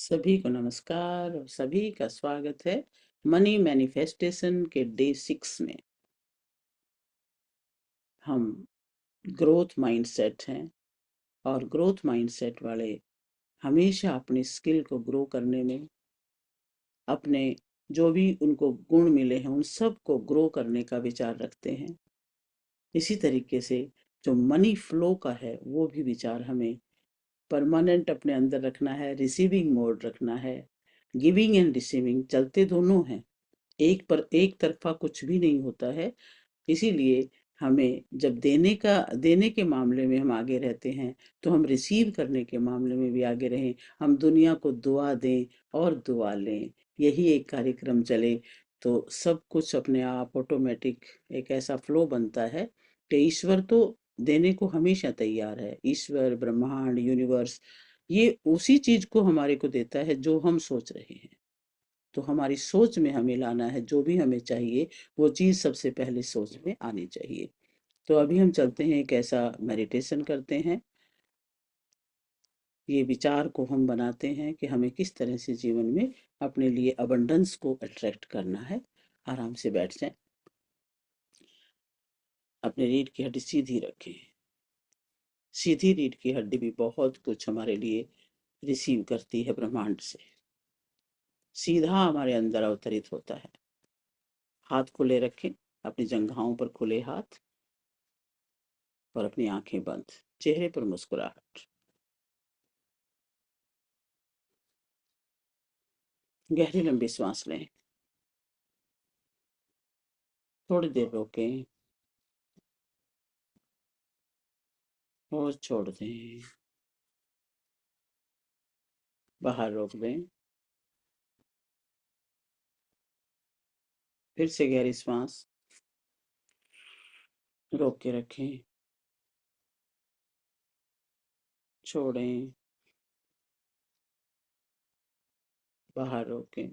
सभी को नमस्कार और सभी का स्वागत है मनी मैनिफेस्टेशन के डे 6 में। हम ग्रोथ माइंडसेट हैं और ग्रोथ माइंडसेट वाले हमेशा अपनी स्किल को ग्रो करने में, अपने जो भी उनको गुण मिले हैं उन सब को ग्रो करने का विचार रखते हैं। इसी तरीके से जो मनी फ्लो का है वो भी विचार हमें परमानेंट अपने अंदर रखना है, रिसीविंग मोड रखना है। गिविंग एंड रिसीविंग चलते दोनों हैं, एक तरफा कुछ भी नहीं होता है। इसीलिए हमें जब देने के मामले में हम आगे रहते हैं तो हम रिसीव करने के मामले में भी आगे रहें। हम दुनिया को दुआ दें और दुआ लें, यही एक कार्यक्रम चले तो सब कुछ अपने आप ऑटोमेटिक एक ऐसा फ्लो बनता है कि ईश्वर तो देने को हमेशा तैयार है। ईश्वर, ब्रह्मांड, यूनिवर्स ये उसी चीज को हमारे को देता है जो हम सोच रहे हैं। तो हमारी सोच में हमें लाना है, जो भी हमें चाहिए वो चीज़ सबसे पहले सोच में आनी चाहिए। तो अभी हम चलते हैं, एक ऐसा मेडिटेशन करते हैं। ये विचार को हम बनाते हैं कि हमें किस तरह से जीवन में अपने लिए अबंडेंस को अट्रैक्ट करना है। आराम से बैठ जाएं, अपने रीढ़ की हड्डी सीधी रखें। सीधी रीढ़ की हड्डी भी बहुत कुछ हमारे लिए रिसीव करती है ब्रह्मांड से, सीधा हमारे अंदर अवतरित होता है। हाथ खुले रखें, अपनी जंघाओं पर खुले हाथ और अपनी आंखें बंद, चेहरे पर मुस्कुराहट। गहरी लंबी सांस लें, थोड़ी देर रोकें और छोड़ दें। बाहर रोक दें, फिर से गहरी सांस रोक के रखें, छोड़ें, बाहर रोकें।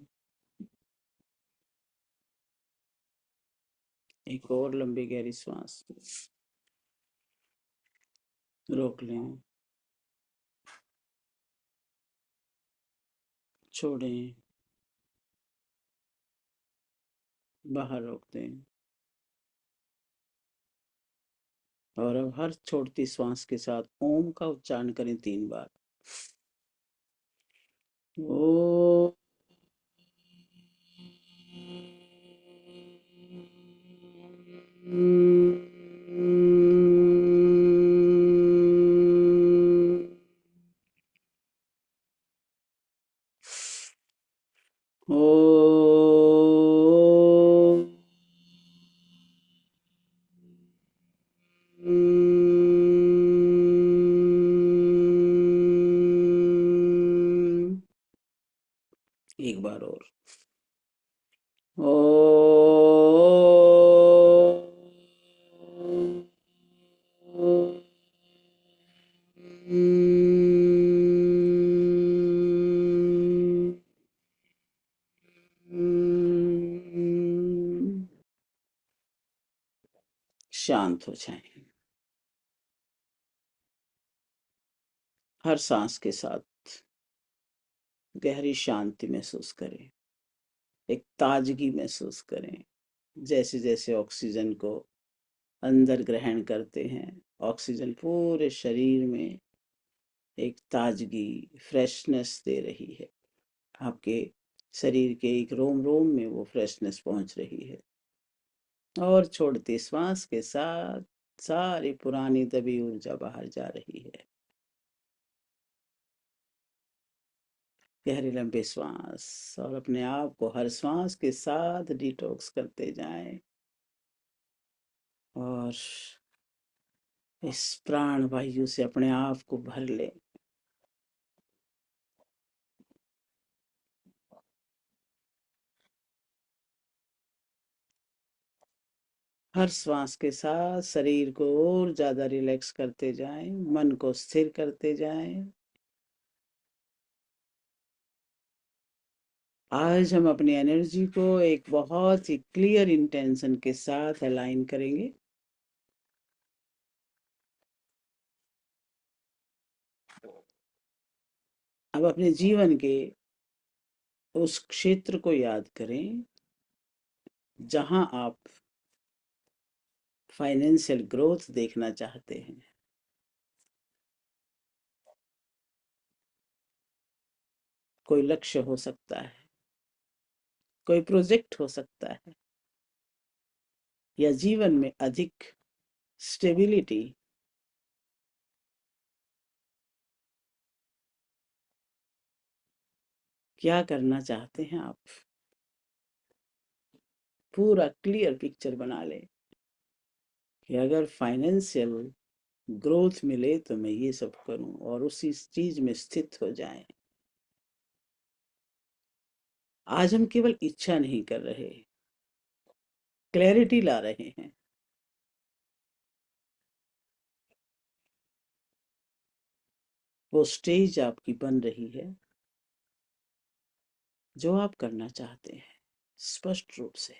एक और लंबी गहरी सांस रोक लें, छोड़ें, बाहर रोक दें। और अब हर छोड़ती श्वास के साथ ओम का उच्चारण करें 3 बार। ओ ओ एक बार और। ओ शांत हो जाएं। हर सांस के साथ गहरी शांति महसूस करें, एक ताजगी महसूस करें। जैसे जैसे ऑक्सीजन को अंदर ग्रहण करते हैं, ऑक्सीजन पूरे शरीर में एक ताजगी, फ्रेशनेस दे रही है। आपके शरीर के एक रोम रोम में वो फ्रेशनेस पहुंच रही है। और छोड़ते श्वास के साथ सारी पुरानी दबी ऊर्जा बाहर जा रही है। गहरे लंबे श्वास और अपने आप को हर श्वास के साथ डिटॉक्स करते जाएं। और इस प्राण वायु से अपने आप को भर लें। हर श्वास के साथ शरीर को और ज्यादा रिलैक्स करते जाएं, मन को स्थिर करते जाएं। आज हम अपनी एनर्जी को एक बहुत ही क्लियर इंटेंशन के साथ अलाइन करेंगे। अब अपने जीवन के उस क्षेत्र को याद करें जहां आप फाइनेंशियल ग्रोथ देखना चाहते हैं। कोई लक्ष्य हो सकता है, कोई प्रोजेक्ट हो सकता है, या जीवन में अधिक स्टेबिलिटी। क्या करना चाहते हैं आप? पूरा क्लियर पिक्चर बना लें कि अगर फाइनेंशियल ग्रोथ मिले तो मैं ये सब करूं, और उसी चीज में स्थित हो जाएं। आज हम केवल इच्छा नहीं कर रहे, क्लैरिटी ला रहे हैं। वो स्टेज आपकी बन रही है जो आप करना चाहते हैं, स्पष्ट रूप से।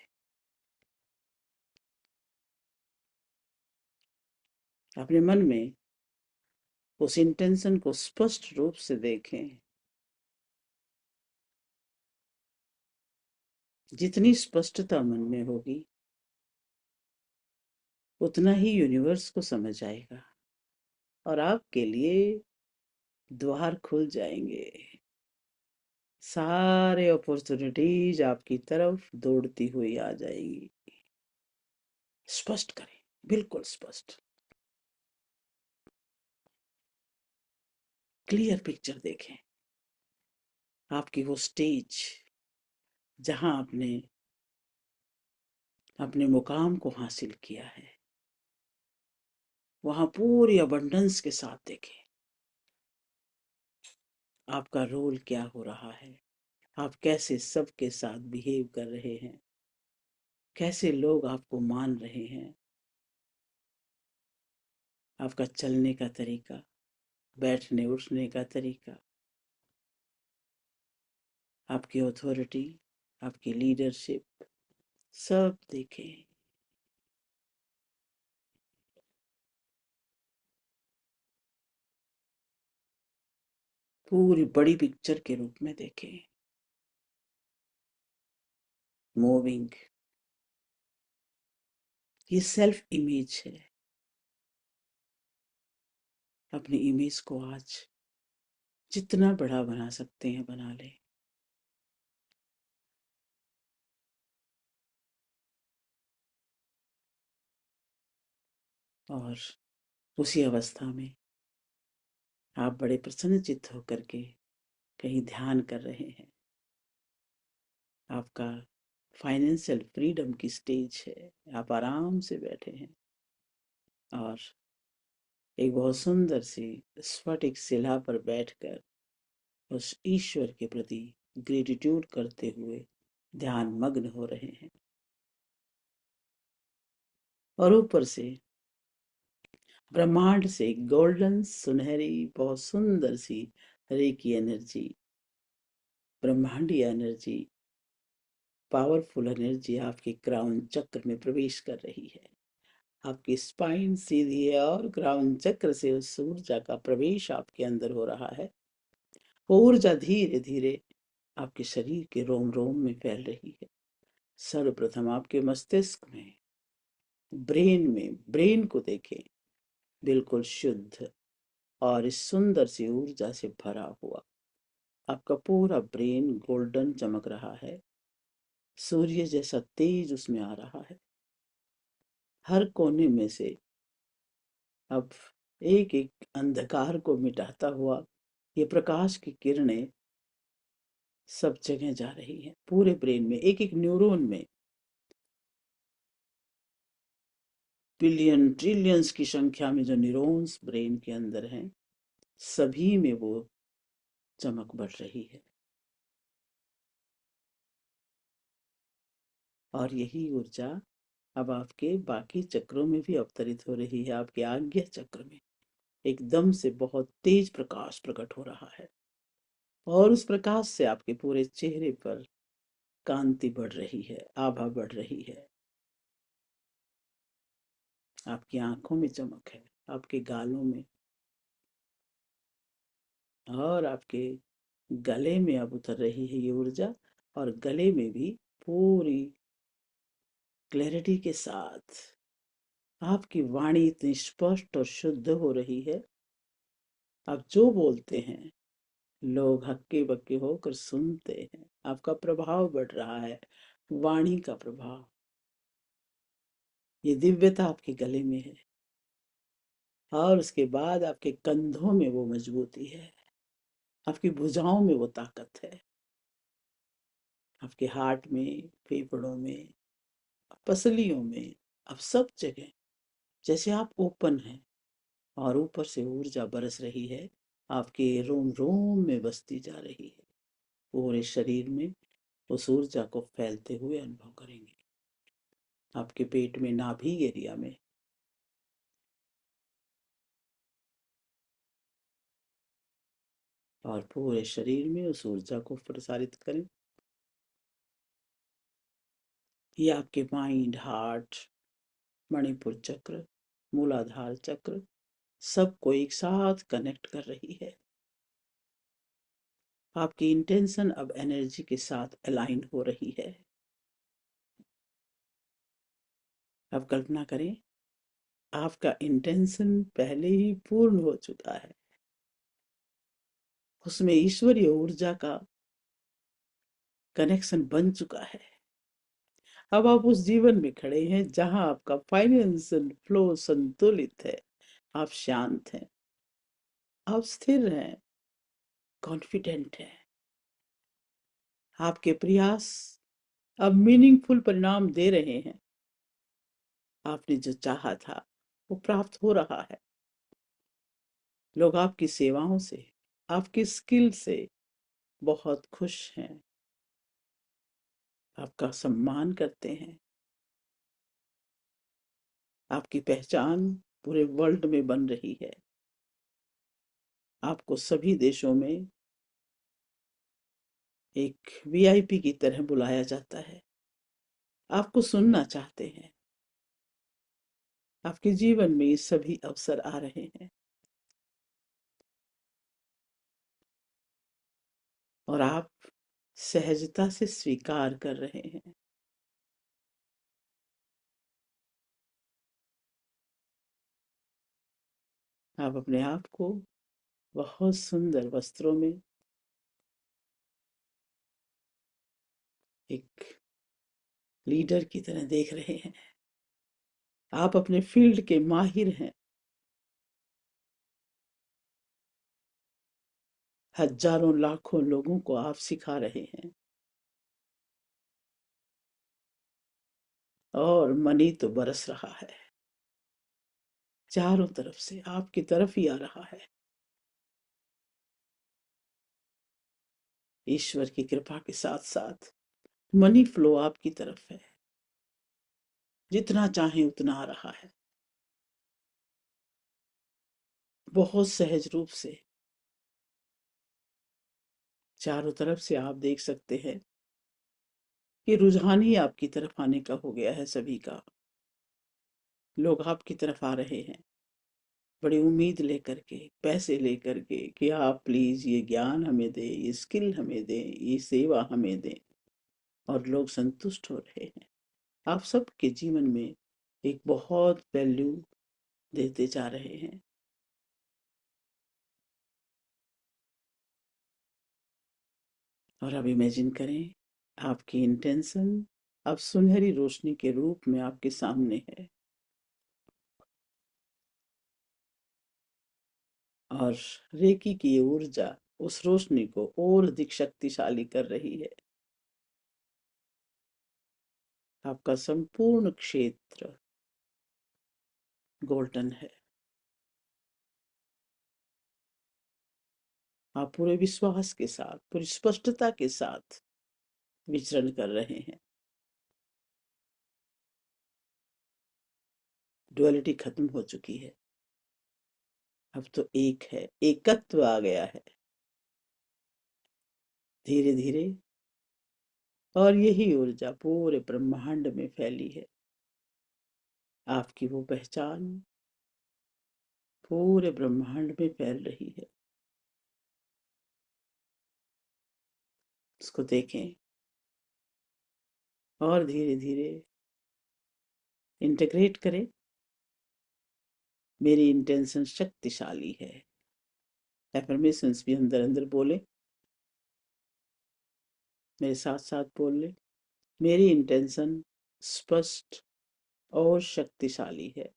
अपने मन में उस इंटेंशन को स्पष्ट रूप से देखें। जितनी स्पष्टता मन में होगी उतना ही यूनिवर्स को समझ आएगा और आपके लिए द्वार खुल जाएंगे। सारे अपॉर्चुनिटीज आपकी तरफ दौड़ती हुई आ जाएगी। स्पष्ट करें, बिल्कुल स्पष्ट, क्लियर पिक्चर देखें। आपकी वो स्टेज जहां आपने अपने मुकाम को हासिल किया है, वहां पूरी अबंडेंस के साथ देखें आपका रोल क्या हो रहा है, आप कैसे सबके साथ बिहेव कर रहे हैं, कैसे लोग आपको मान रहे हैं, आपका चलने का तरीका, बैठने उठने का तरीका, आपकी अथॉरिटी, आपकी लीडरशिप, सब देखें। पूरी बड़ी पिक्चर के रूप में देखें। मूविंग, ये सेल्फ इमेज है। अपनी इमेज को आज जितना बड़ा बना सकते हैं बना लें। और उसी अवस्था में आप बड़े प्रसन्नचित्त होकर के कहीं ध्यान कर रहे हैं। आपका फाइनेंशियल फ्रीडम की स्टेज है, आप आराम से बैठे हैं और एक बहुत सुंदर सी स्फटिक शिला पर बैठकर उस ईश्वर के प्रति ग्रेटिट्यूड करते हुए ध्यान मग्न हो रहे हैं। और ऊपर से ब्रह्मांड से गोल्डन सुनहरी बहुत सुंदर सी रेकी एनर्जी, ब्रह्मांडीय एनर्जी, पावरफुल एनर्जी आपके क्राउन चक्र में प्रवेश कर रही है। आपकी स्पाइन सीधी है और क्राउन चक्र से उस ऊर्जा का प्रवेश आपके अंदर हो रहा है। वो ऊर्जा धीरे धीरे आपके शरीर के रोम रोम में फैल रही है। सर्वप्रथम आपके मस्तिष्क में, ब्रेन में, ब्रेन को देखें, बिल्कुल शुद्ध और इस सुंदर सी ऊर्जा से भरा हुआ। आपका पूरा ब्रेन गोल्डन चमक रहा है, सूर्य जैसा तेज उसमें आ रहा है। हर कोने में से अब एक एक अंधकार को मिटाता हुआ ये प्रकाश की किरणें सब जगह जा रही हैं। पूरे ब्रेन में, एक एक न्यूरॉन में बिलियन ट्रिलियंस की संख्या में जो न्यूरॉन्स ब्रेन के अंदर हैं, सभी में वो चमक बढ़ रही है। और यही ऊर्जा अब आपके बाकी चक्रों में भी अवतरित हो रही है। आपके आज्ञा चक्र में एकदम से बहुत तेज प्रकाश प्रकट हो रहा है और उस प्रकाश से आपके पूरे चेहरे पर कांति बढ़ रही है, आभा बढ़ रही है। आपकी आंखों में चमक है, आपके गालों में और आपके गले में अब उतर रही है ये ऊर्जा, और गले में भी पूरी क्लैरिटी के साथ आपकी वाणी इतनी स्पष्ट और शुद्ध हो रही है। आप जो बोलते हैं लोग हक्के बक्के होकर सुनते हैं। आपका प्रभाव बढ़ रहा है, वाणी का प्रभाव। ये दिव्यता आपके गले में है, और उसके बाद आपके कंधों में वो मजबूती है, आपकी भुजाओं में वो ताकत है, आपके हार्ट में, फेफड़ों में, पसलियों में, अब सब जगह जैसे आप ओपन हैं, और ऊपर से ऊर्जा बरस रही है, आपके रोम रोम में बसती जा रही है। पूरे शरीर में उस ऊर्जा को फैलते हुए अनुभव करेंगे। आपके पेट में, नाभि एरिया में, और पूरे शरीर में उस ऊर्जा को प्रसारित करें। ये आपके माइंड, हार्ट, मणिपुर चक्र, मूलाधार चक्र, सबको एक साथ कनेक्ट कर रही है। आपकी इंटेंशन अब एनर्जी के साथ अलाइन हो रही है। अब कल्पना करें, आपका इंटेंशन पहले ही पूर्ण हो चुका है, उसमें ईश्वरीय ऊर्जा का कनेक्शन बन चुका है। अब आप उस जीवन में खड़े हैं जहां आपका फाइनेंशियल फ्लो संतुलित है। आप शांत हैं, आप स्थिर हैं, कॉन्फिडेंट हैं। आपके प्रयास अब मीनिंगफुल परिणाम दे रहे हैं। आपने जो चाहा था वो प्राप्त हो रहा है। लोग आपकी सेवाओं से, आपकी स्किल से बहुत खुश हैं, आपका सम्मान करते हैं। आपकी पहचान पूरे वर्ल्ड में बन रही है। आपको सभी देशों में एक वीआईपी की तरह बुलाया जाता है। आपको सुनना चाहते हैं। आपके जीवन में ये सभी अवसर आ रहे हैं, और आप सहजता से स्वीकार कर रहे हैं। आप अपने आप को बहुत सुंदर वस्त्रों में एक लीडर की तरह देख रहे हैं। आप अपने फील्ड के माहिर हैं। हजारों लाखों लोगों को आप सिखा रहे हैं, और मनी तो बरस रहा है, चारों तरफ से आपकी तरफ ही आ रहा है। ईश्वर की कृपा के साथ साथ मनी फ्लो आपकी तरफ है। जितना चाहे उतना आ रहा है, बहुत सहज रूप से। चारों तरफ से आप देख सकते हैं कि रुझान ही आपकी तरफ आने का हो गया है सभी का। लोग आपकी तरफ आ रहे हैं बड़ी उम्मीद लेकर के, पैसे लेकर के, कि आप प्लीज ये ज्ञान हमें दें, ये स्किल हमें दें, ये सेवा हमें दें। और लोग संतुष्ट हो रहे हैं। आप सबके जीवन में एक बहुत वैल्यू देते जा रहे हैं। और अब इमेजिन करें, आपकी इंटेंशन अब सुनहरी रोशनी के रूप में आपके सामने है, और रेकी की ये ऊर्जा उस रोशनी को और अधिक शक्तिशाली कर रही है। आपका संपूर्ण क्षेत्र गोल्डन है। आप पूरे विश्वास के साथ, पूरी स्पष्टता के साथ विचरण कर रहे हैं। डुअलिटी खत्म हो चुकी है, अब तो एक है, एकत्व आ गया है धीरे धीरे। और यही ऊर्जा पूरे ब्रह्मांड में फैली है। आपकी वो पहचान पूरे ब्रह्मांड में फैल रही है। उसको देखें और धीरे धीरे इंटीग्रेट करें। मेरी इंटेंशन शक्तिशाली है। एफर्मेशंस भी अंदर अंदर बोले, मेरे साथ साथ बोल ले। मेरी इंटेंशन स्पष्ट और शक्तिशाली है।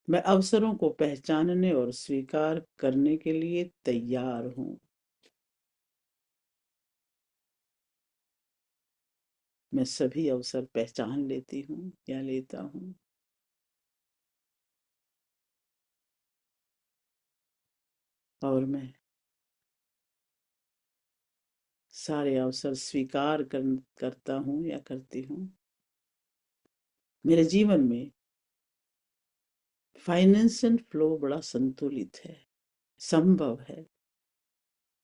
मैं अवसरों को पहचानने और स्वीकार करने के लिए तैयार हूं। मैं सभी अवसर पहचान लेती हूँ या लेता हूँ। और मैं सारे अवसर स्वीकार करता हूँ या करती हूँ। मेरे जीवन में फाइनेंशियल फ्लो बड़ा संतुलित है, संभव है,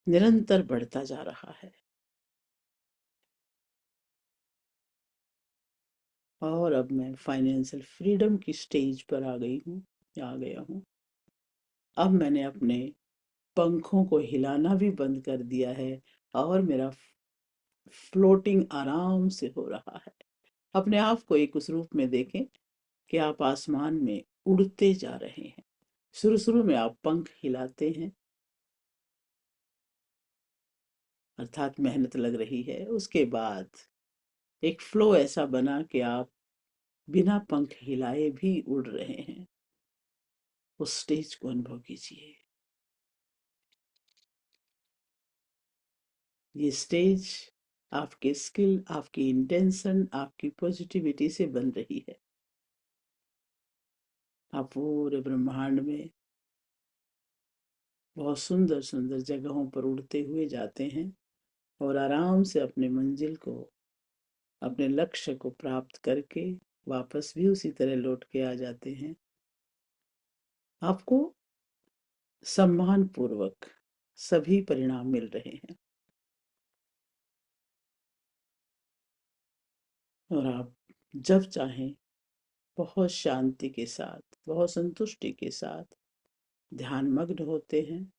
निरंतर बढ़ता जा रहा है। और अब मैं फाइनेंशियल फ्रीडम की स्टेज पर आ गई हूँ या आ गया हूँ। अब मैंने अपने पंखों को हिलाना भी बंद कर दिया है और मेरा फ्लोटिंग आराम से हो रहा है। अपने आप को एक उस रूप में देखें कि आप आसमान में उड़ते जा रहे हैं। शुरू शुरू में आप पंख हिलाते हैं, अर्थात मेहनत लग रही है। उसके बाद एक फ्लो ऐसा बना कि आप बिना पंख हिलाए भी उड़ रहे हैं। उस स्टेज को अनुभव कीजिए। ये स्टेज आपके स्किल, आपकी इंटेंशन, आपकी पॉजिटिविटी से बन रही है। आप पूरे ब्रह्मांड में बहुत सुंदर सुंदर जगहों पर उड़ते हुए जाते हैं और आराम से अपने मंजिल को, अपने लक्ष्य को प्राप्त करके वापस भी उसी तरह लौट के आ जाते हैं। आपको सम्मान पूर्वक सभी परिणाम मिल रहे हैं और आप जब चाहें बहुत शांति के साथ, बहुत संतुष्टि के साथ ध्यान मग्न होते हैं,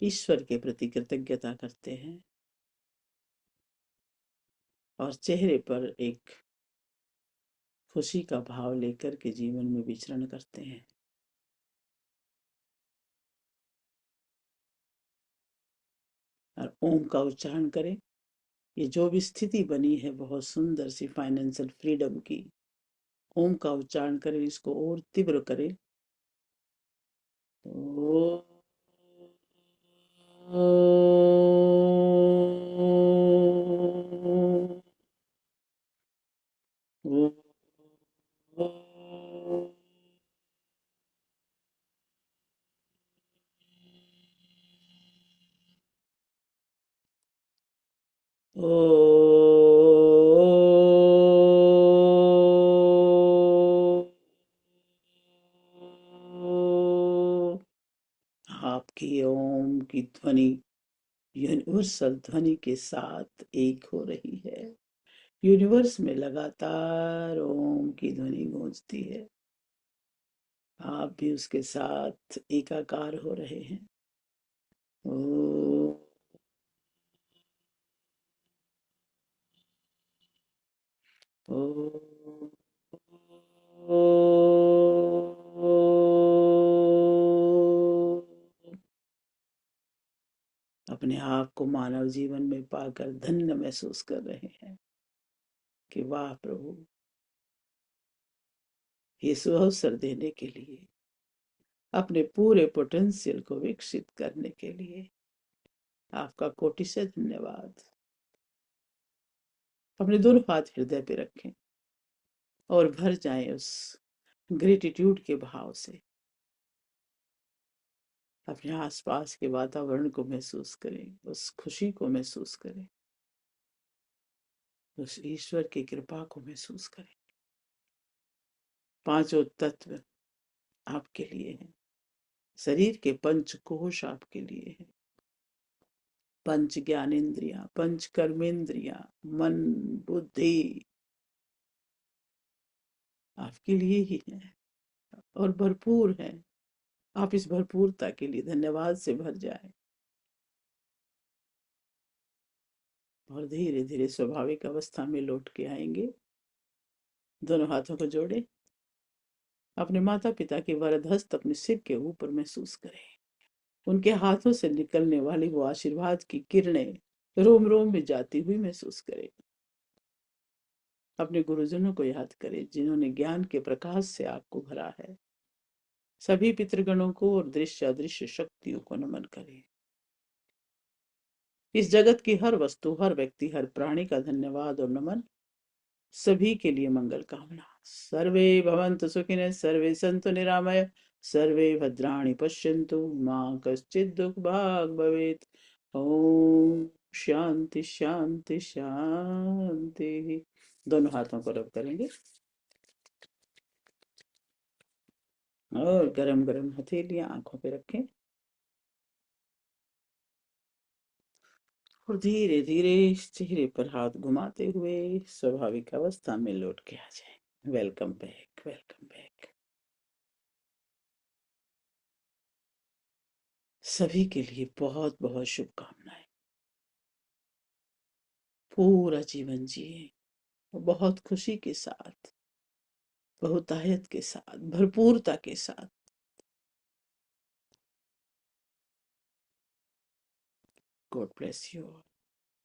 ईश्वर के प्रति कृतज्ञता करते हैं और चेहरे पर एक खुशी का भाव लेकर के जीवन में विचरण करते हैं। और ओम का उच्चारण करें। ये जो भी स्थिति बनी है बहुत सुंदर सी फाइनेंशियल फ्रीडम की, ओम का उच्चारण करें, इसको और तीव्र करें। ओ आपकी ओम की ध्वनि यूनिवर्सल ध्वनि के साथ एक हो रही है। यूनिवर्स में लगातार ओम की ध्वनि गूंजती है। आप भी उसके साथ एकाकार हो रहे हैं। ओ ओ ओ अपने आप को मानव जीवन में पाकर धन्य महसूस कर रहे हैं कि वाह प्रभु, ये सुअवसर देने के लिए, अपने पूरे पोटेंशियल को विकसित करने के लिए आपका कोटि से धन्यवाद। अपने दोनों हाथ हृदय पे रखें और भर जाएं उस ग्रेटिट्यूड के भाव से। अपने आसपास के वातावरण को महसूस करें, उस खुशी को महसूस करें, उस ईश्वर की कृपा को महसूस करें। पांचों तत्व आपके लिए हैं। शरीर के पंच कोश आपके लिए हैं। पंच ज्ञानेन्द्रियां, पंच कर्मेंद्रियां, मन, बुद्धि आपके लिए ही है और भरपूर है। आप इस भरपूरता के लिए धन्यवाद से भर जाए और धीरे धीरे स्वाभाविक अवस्था में लौट के आएंगे। दोनों हाथों को जोड़े, अपने माता पिता के वरद हस्त अपने सिर के ऊपर महसूस करें। उनके हाथों से निकलने वाली वो आशीर्वाद की किरणें रोम रोम में जाती हुई महसूस करें। अपने गुरुजनों को याद करें जिन्होंने ज्ञान के प्रकाश से आपको भरा है। सभी पितृगणों को और दृश्य अदृश्य शक्तियों को नमन करें। इस जगत की हर वस्तु, हर व्यक्ति, हर प्राणी का धन्यवाद और नमन। सभी के लिए मंगल कामना। सर्वे भवन्तु सुखिनः, सर्वे सन्तु निरामय, सर्वे भद्राणि पश्यन्तु मा कश्चित् दुःखभाग् भवेत्। ओम शांति शांति शांति। दोनों हाथों को रब करेंगे और गरम गरम हथेलियां आंखों पे रखें और धीरे धीरे चेहरे पर हाथ घुमाते हुए स्वाभाविक अवस्था में लौट के आ जाए। Welcome back, welcome back. सभी के लिए बहुत बहुत शुभकामनाएं। पूरा जीवन जिए बहुत खुशी के साथ, बहुतायत के साथ, भरपूरता के साथ। God bless you.